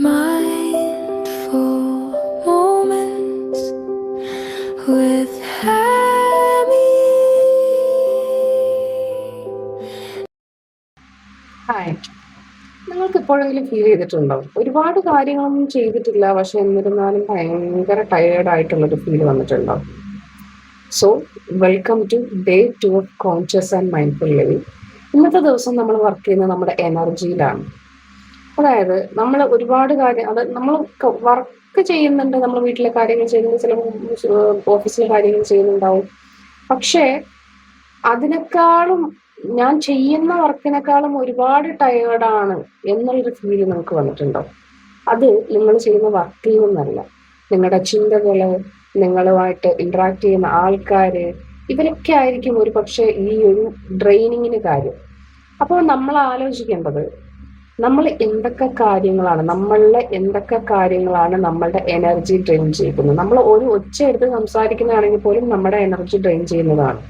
Mindful moments with Hammy. Hi, നിങ്ങൾക്ക് എപ്പോഴെങ്കിലും feel ചെയ്തിട്ടുണ്ടോ? ഒരുപാട് കാര്യങ്ങളൊന്നും ചെയ്തിട്ടില്ല, പക്ഷെ എന്നിരുന്നാലും ഭയങ്കര ടയേർഡ് ആയിട്ടുള്ളൊരു ഫീൽ വന്നിട്ടുണ്ടോ? So welcome to day 2 of conscious and mindful living. ഇന്നത്തെ ദിവസം നമ്മൾ വർക്ക് ചെയ്യുന്നത് നമ്മുടെ എനർജിയിലാണ്. അതായത് നമ്മൾ ഒരുപാട് കാര്യം, അത് നമ്മൾ വർക്ക് ചെയ്യുന്നുണ്ട്, നമ്മൾ വീട്ടിലെ കാര്യങ്ങൾ ചെയ്യുന്നുണ്ട്, ചിലപ്പോൾ ഓഫീസിലെ കാര്യങ്ങൾ ചെയ്യുന്നുണ്ടാവും. പക്ഷേ അതിനേക്കാളും ഞാൻ ചെയ്യുന്ന വർക്കിനേക്കാളും ഒരുപാട് ടയേർഡാണ് എന്നുള്ളൊരു ഫീൽ നിങ്ങൾക്ക് വന്നിട്ടുണ്ടോ? അത് നിങ്ങൾ ചെയ്യുന്ന വർക്കിൽ നിന്നല്ല, നിങ്ങളുടെ ചിന്തകൾ, നിങ്ങളുമായിട്ട് ഇന്ററാക്ട് ചെയ്യുന്ന ആൾക്കാർ, ഇവരൊക്കെ ആയിരിക്കും ഒരു പക്ഷേ ഈ ഒരു ഡ്രെയിനിങ്ങിന് കാര്യം. അപ്പോൾ നമ്മൾ ആലോചിക്കേണ്ടത്, നമ്മളുടെ എന്തൊക്കെ കാര്യങ്ങളാണ് നമ്മളുടെ എനർജി ഡ്രെയിൻ ചെയ്യുന്നത്. നമ്മൾ ഒരു ഒച്ച എടുത്ത് സംസാരിക്കുന്നതാണെങ്കിൽ പോലും നമ്മുടെ എനർജി ഡ്രെയിൻ ചെയ്യുന്നതാണ്.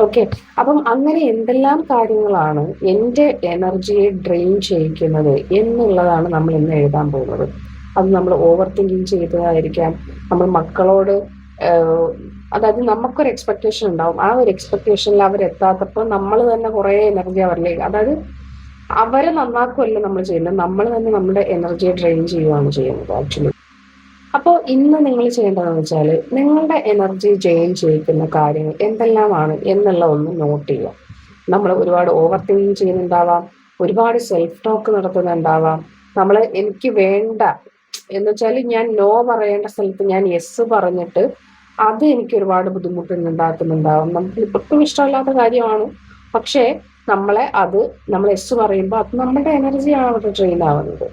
ഓക്കെ, അപ്പം അങ്ങനെ എന്തെല്ലാം കാര്യങ്ങളാണ് എൻ്റെ എനർജിയെ ഡ്രെയിൻ ചെയ്യിക്കുന്നത് എന്നുള്ളതാണ് നമ്മൾ ഇന്ന് എഴുതാൻ പോകുന്നത്. അത് നമ്മൾ ഓവർ തിങ്കിങ് ചെയ്തതായിരിക്കാം, നമ്മൾ മക്കളോട് അതായത് നമുക്കൊരു എക്സ്പെക്ടേഷൻ ഉണ്ടാവും, ആ ഒരു എക്സ്പെക്ടേഷനിൽ അവരെത്താത്തപ്പോൾ നമ്മൾ തന്നെ കുറേ എനർജി അവരിലേക്ക്, അതായത് അവരെ നന്നാക്കുമല്ല നമ്മൾ ചെയ്യുന്നത്, നമ്മൾ തന്നെ നമ്മുടെ എനർജിയെ ഡ്രെയിൻ ചെയ്യുകയാണ് ചെയ്യുന്നത് ആക്ച്വലി. അപ്പോൾ ഇന്ന് നിങ്ങൾ ചെയ്യേണ്ടതെന്ന് വെച്ചാൽ, നിങ്ങളുടെ എനർജി ഡ്രെയിൻ ചെയ്യിക്കുന്ന കാര്യങ്ങൾ എന്തെല്ലാമാണ് എന്നുള്ള ഒന്ന് നോട്ട് ചെയ്യുക. നമ്മൾ ഒരുപാട് ഓവർ തിങ്കിങ് ചെയ്യുന്നുണ്ടാവാം, ഒരുപാട് സെൽഫ് ടോക്ക് നടത്തുന്നുണ്ടാവാം. നമ്മൾ എനിക്ക് വേണ്ട എന്ന് വെച്ചാൽ, ഞാൻ നോ പറയേണ്ട സ്ഥലത്ത് ഞാൻ യെസ് പറഞ്ഞിട്ട് അത് എനിക്ക് ഒരുപാട് ബുദ്ധിമുട്ടുണ്ടാക്കുന്നുണ്ടാവും. നമുക്ക് ഒട്ടും ഇഷ്ടമില്ലാത്ത കാര്യമാണ്, പക്ഷേ നമ്മൾ യെസ് പറയുമ്പോൾ അത് നമ്മുടെ എനർജിയാണ് അവിടെ ഡ്രെയിൻ ആവുന്നത്.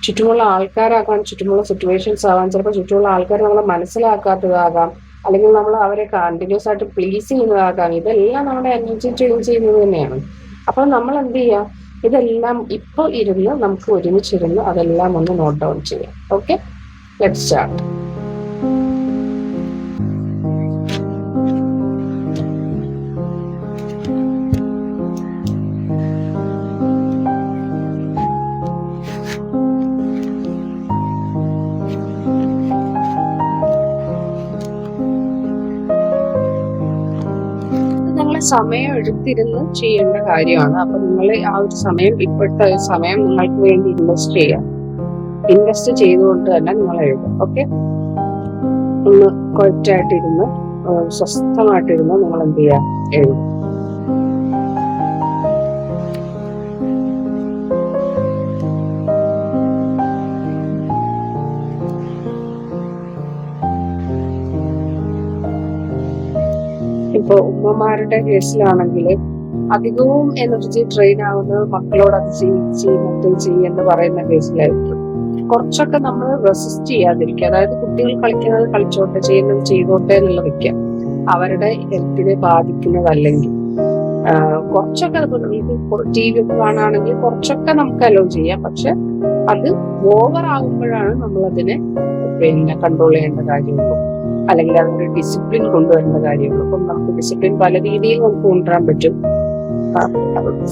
ചുറ്റുമുള്ള ആൾക്കാരാകാം, ചുറ്റുമുള്ള സിറ്റുവേഷൻസ് ആവാം, ചിലപ്പോൾ ചുറ്റുമുള്ള ആൾക്കാർ നമ്മളെ മനസ്സിലാക്കാത്തതാകാം, അല്ലെങ്കിൽ നമ്മൾ അവരെ കണ്ടിന്യൂസ് ആയിട്ട് പ്ലീസ് ചെയ്യുന്നതാകാം. ഇതെല്ലാം നമ്മുടെ എനർജി ഡ്രെയിൻ ചെയ്യുന്നത് തന്നെയാണ്. അപ്പോൾ നമ്മൾ എന്ത് ചെയ്യാം, ഇതെല്ലാം ഇപ്പോൾ ഇരുന്ന് നമുക്ക് ഒരുമിച്ചിരുന്ന് അതെല്ലാം ഒന്ന് നോട്ട് ഡൗൺ ചെയ്യാം. Okay, let's start. സമയം എടുത്തിരുന്ന് ചെയ്യേണ്ട കാര്യമാണ്. അപ്പൊ നിങ്ങൾ ആ ഒരു സമയം, ഇപ്പോഴത്തെ സമയം നിങ്ങൾക്ക് വേണ്ടി ഇൻവെസ്റ്റ് ചെയ്യാം. ഇൻവെസ്റ്റ് ചെയ്തുകൊണ്ട് തന്നെ നിങ്ങൾ എഴുതും. ഓക്കെ, ഒന്ന് ക്വയറ്റായിട്ടിരുന്ന് സ്വസ്ഥമായിട്ടിരുന്ന് നിങ്ങൾ എന്ത് ചെയ്യാം, എഴുതും. ഇപ്പൊ ഉമ്മമാരുടെ കേസിലാണെങ്കിൽ അധികവും എനർജി ട്രെയിൻ ആവുന്നത് മക്കളോട് അത് എന്ന് പറയുന്ന കേസിലായിരിക്കും. കുറച്ചൊക്കെ നമ്മൾ റെസിസ്റ്റ് ചെയ്യാതിരിക്കുക, അതായത് കുട്ടികൾ കളിക്കുന്നത് കളിച്ചോട്ടെ, ചെയ്യുന്നത് ചെയ്തോട്ടെ എന്നുള്ള വെക്കാം, അവരുടെ ഹെൽത്തിനെ ബാധിക്കുന്നതല്ലെങ്കിൽ. കുറച്ചൊക്കെ ടി വി ഒക്കെ കാണുകയാണെങ്കിൽ കുറച്ചൊക്കെ നമുക്ക് അലോ ചെയ്യാം, പക്ഷെ അത് ഓവർ ആകുമ്പോഴാണ് നമ്മൾ അതിനെ കൺട്രോൾ ചെയ്യേണ്ട കാര്യമുള്ളൂ, അല്ലെങ്കിൽ അതൊരു ഡിസിപ്ലിൻ കൊണ്ടുവരേണ്ട കാര്യമുള്ളൂ. അപ്പം നമുക്ക് ഡിസിപ്ലിൻ പല രീതിയിൽ നമുക്ക് കൊണ്ടുവരാൻ പറ്റും.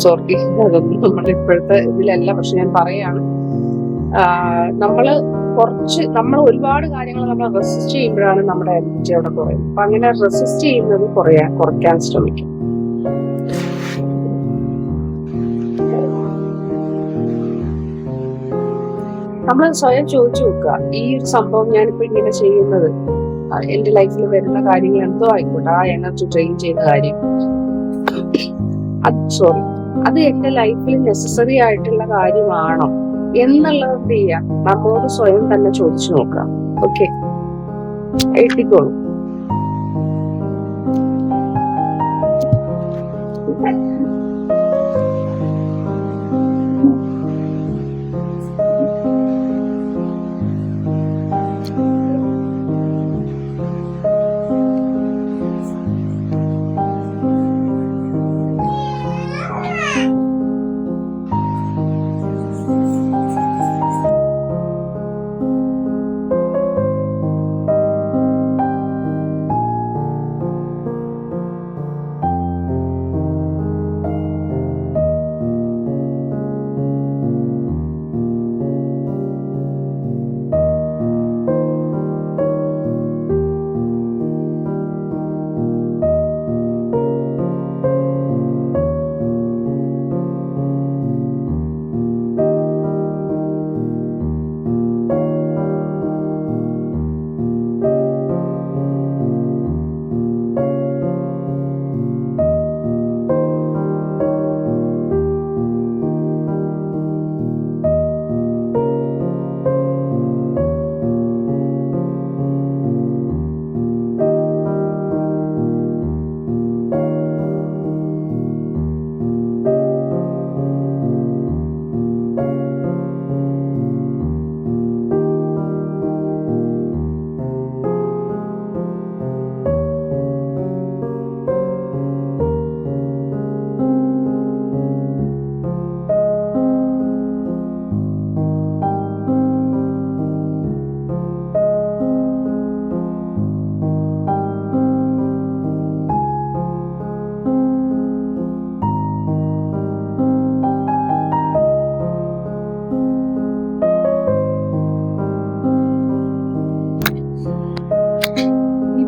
സോറി, അതൊന്നും നമ്മുടെ ഇപ്പോഴത്തെ ഇതിലല്ല, പക്ഷെ ഞാൻ പറയാണ്, നമ്മൾ ഒരുപാട് കാര്യങ്ങൾ നമ്മൾ റെസിസ്റ്റ് ചെയ്യുമ്പോഴാണ് നമ്മുടെ എനർജി അവിടെ കുറയുന്നത്. അപ്പൊ അങ്ങനെ റെസിസ്റ്റ് ചെയ്യുന്നത് കുറയ്ക്കാൻ ശ്രമിക്കും. നമ്മൾ സ്വയം ചോദിച്ചു നോക്കുക, ഈ ഒരു സംഭവം ഞാനിപ്പോ ഇങ്ങനെ ചെയ്യുന്നത് എന്റെ ലൈഫിൽ വരുന്ന കാര്യങ്ങൾ എന്തോ ആയിക്കോട്ടെ, ആ എനർജി ഡ്രെയിൻ ചെയ്യുന്ന കാര്യം, അത് എന്റെ ലൈഫിൽ നെസസറി ആയിട്ടുള്ള കാര്യമാണോ എന്നുള്ളത് എന്ത് ചെയ്യാം, നമ്മളോട് സ്വയം തന്നെ ചോദിച്ചു നോക്കാം. ഓക്കെ, എഴുതിക്കോളൂ.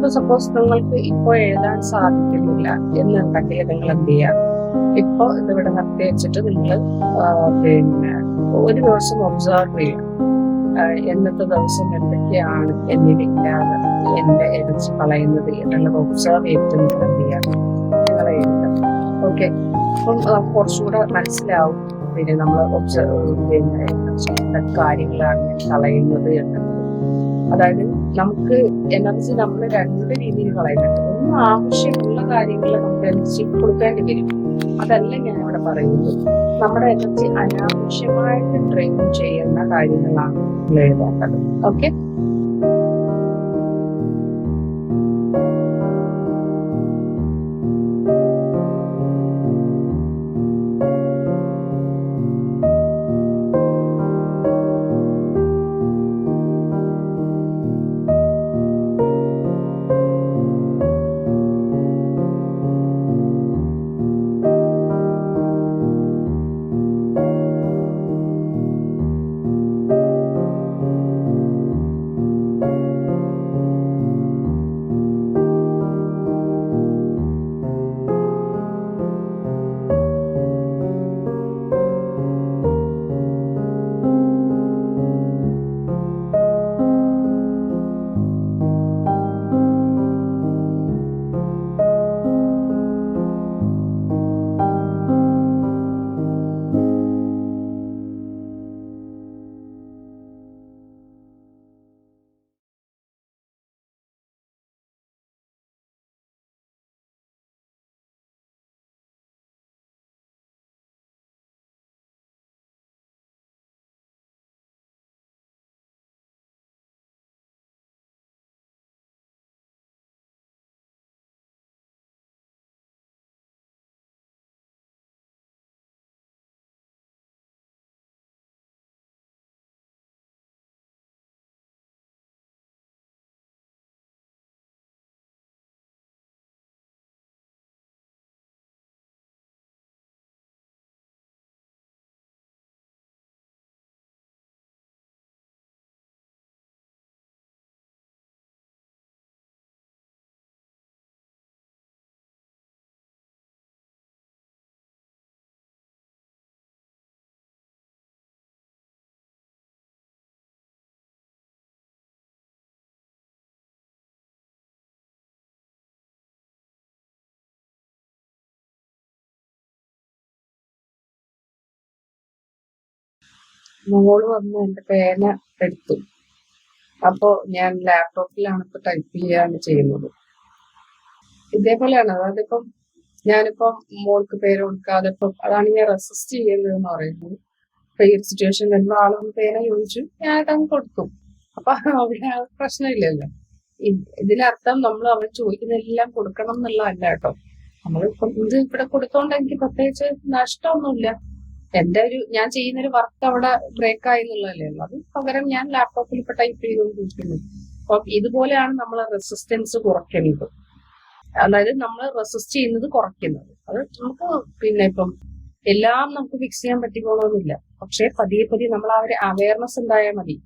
ഇപ്പൊ സപ്പോസ് നിങ്ങൾക്ക് ഇപ്പൊ എഴുതാൻ സാധിക്കുന്നില്ല എന്നുണ്ടെങ്കിൽ നിങ്ങൾ എന്ത് ചെയ്യാം, ഇപ്പൊ ഇതിവിടെ നിർത്തി വെച്ചിട്ട് നിങ്ങൾ പിന്നെ ഒരു ദിവസം ഒബ്സർവ് ചെയ്യാം, എന്നത്തെ ദിവസം എന്തൊക്കെയാണ് എന്നിലില്ലാതെ എന്റെ എനർജി കളയുന്നത് എന്നുള്ളത് ഒബ്സർവ് ചെയ്തിട്ട് നിങ്ങൾ എന്ത് ചെയ്യാം, നിങ്ങൾ എഴുതാം. ഓക്കെ, അപ്പം കുറച്ചുകൂടെ മനസ്സിലാവും പിന്നെ നമ്മൾ ഒബ്സർവ് പിന്നെ എന്തൊക്കെ കാര്യങ്ങളാണ് കളയുന്നത് എന്നുള്ളത്. അതായത് നമുക്ക് എനർജി നമ്മൾ രണ്ട് രീതിയിൽ കളയുന്നുണ്ട്. ഒന്ന് ആവശ്യമുള്ള കാര്യങ്ങൾ നമുക്ക് എനർജി കൊടുക്കേണ്ടി വരും, അതല്ല ഞാൻ ഇവിടെ പറയുന്നത്. നമ്മുടെ എനർജി അനാവശ്യമായിട്ട് ഡ്രെയിൻ ചെയ്യുന്ന കാര്യങ്ങളാണ് നമ്മൾ എഴുതേണ്ടത്. ഓക്കെ, മോള് വന്ന് എന്റെ പേന എടുത്തു. അപ്പോ ഞാൻ ലാപ്ടോപ്പിലാണ് ഇപ്പൊ ടൈപ്പ് ചെയ്യാണ് ചെയ്യുന്നത്. ഇതേപോലെയാണ്. അതായത് ഇപ്പം ഞാനിപ്പം മോൾക്ക് പേര് കൊടുക്കാതെ ഇപ്പം അതാണ് ഞാൻ റെസിസ്റ്റ് ചെയ്യുന്നതെന്ന് പറയുന്നത്. ഇപ്പൊ ഈ സിറ്റുവേഷൻ വരുമ്പോൾ ആളൊന്ന് പേന ചോദിച്ചു, ഞാനതങ്ങ് കൊടുത്തു. അപ്പൊ അവിടെ പ്രശ്നമില്ലല്ലോ. ഇതിനർത്ഥം നമ്മൾ അവർ ചോദിക്കുന്നതെല്ലാം കൊടുക്കണം എന്നുള്ളതല്ല കേട്ടോ. നമ്മളിപ്പം ഇത് ഇവിടെ കൊടുത്തോണ്ട് എനിക്ക് പ്രത്യേകിച്ച് നഷ്ടമൊന്നുമില്ല. ഞാൻ ചെയ്യുന്നൊരു വർക്ക് അവിടെ ബ്രേക്ക് ആയി എന്നുള്ളതല്ലേ ഉള്ളൂ. അത് പകരം ഞാൻ ലാപ്ടോപ്പിൽ ഇപ്പൊ ടൈപ്പ് ചെയ്തുകൊണ്ടിരിക്കുന്നു. അപ്പം ഇതുപോലെയാണ് നമ്മൾ റെസിസ്റ്റൻസ് കുറയ്ക്കുന്നത്. അതായത് നമ്മൾ റെസിസ്റ്റ് ചെയ്യുന്നത് കുറയ്ക്കുന്നത്. അത് നമുക്ക് പിന്നെ ഇപ്പം എല്ലാം നമുക്ക് ഫിക്സ് ചെയ്യാൻ പറ്റിക്കോണമെന്നില്ല. പക്ഷെ പതിയെ പതിയെ നമ്മൾ ആ ഒരു അവയർനെസ് ഉണ്ടായാൽ മതി.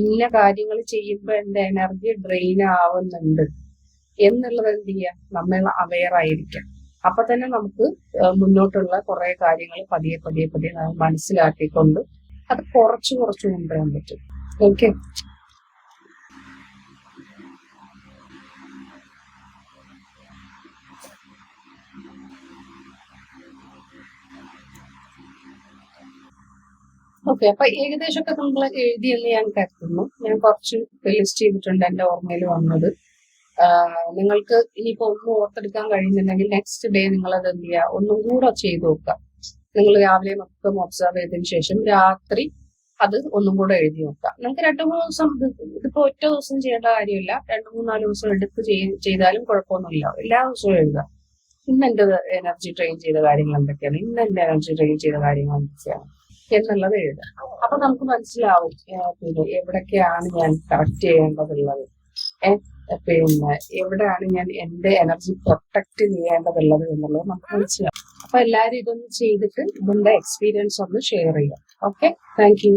ഇന്ന കാര്യങ്ങൾ ചെയ്യുമ്പോൾ എന്റെ എനർജി ഡ്രെയിൻ ആവുന്നുണ്ട് എന്നുള്ളത് എന്ത് ചെയ്യാം, നമ്മൾ അവെയർ ആയിരിക്കാം. അപ്പൊ തന്നെ നമുക്ക് മുന്നോട്ടുള്ള കുറെ കാര്യങ്ങൾ പതിയെ പതിയെ പതിയെ മനസ്സിലാക്കിക്കൊണ്ട് അത് കുറച്ച് കൊണ്ടുവരാൻ പറ്റും. Okay, okay. അപ്പൊ ഏകദേശമൊക്കെ നമ്മൾ എഴുതിയെന്ന് ഞാൻ കരുതുന്നു. ഞാൻ കുറച്ച് ലിസ്റ്റ് ചെയ്തിട്ടുണ്ട് എന്റെ ഓർമ്മയിൽ വന്നത്. നിങ്ങൾക്ക് ഇനിയിപ്പോ ഒന്നും ഓർത്തെടുക്കാൻ കഴിയുന്നുണ്ടെങ്കിൽ നെക്സ്റ്റ് ഡേ നിങ്ങൾ അത് എന്ത് ചെയ്യുക, ഒന്നും കൂടെ ചെയ്ത് നോക്കുക. നിങ്ങൾ രാവിലെ മൊത്തം ഒബ്സർവ് ചെയ്തതിനു ശേഷം രാത്രി അത് ഒന്നും കൂടെ എഴുതി നോക്കുക. നിങ്ങൾക്ക് 2-3 ദിവസം, ഇതിപ്പോ ഒറ്റ ദിവസം ചെയ്യേണ്ട കാര്യമില്ല. 2-3-4 ദിവസം എടുത്ത് ചെയ്താലും കുഴപ്പമൊന്നുമില്ല. എല്ലാ ദിവസവും എഴുതുക. ഇന്ന് എന്റെ എനർജി ട്രെയിൻ ചെയ്ത കാര്യങ്ങൾ എന്തൊക്കെയാണ്, ഇന്ന് എന്റെ എനർജി ട്രെയിൻ ചെയ്ത കാര്യങ്ങൾ എന്തൊക്കെയാണ് എന്നുള്ളത് എഴുതുക. അപ്പൊ നമുക്ക് മനസ്സിലാവും പിന്നെ എവിടൊക്കെയാണ് ഞാൻ കറക്റ്റ് ചെയ്യേണ്ടതുള്ളത്, പിന്നെ എവിടെയാണ് ഞാൻ എന്റെ എനർജി പ്രൊട്ടക്ട് ചെയ്യേണ്ടതുള്ളത് എന്നുള്ളത് നമുക്ക് മനസ്സിലാവും. അപ്പൊ എല്ലാവരും ഇതൊന്ന് ചെയ്തിട്ട് ഇതിന്റെ എക്സ്പീരിയൻസ് ഒന്ന് ഷെയർ ചെയ്യാം. Okay, thank you.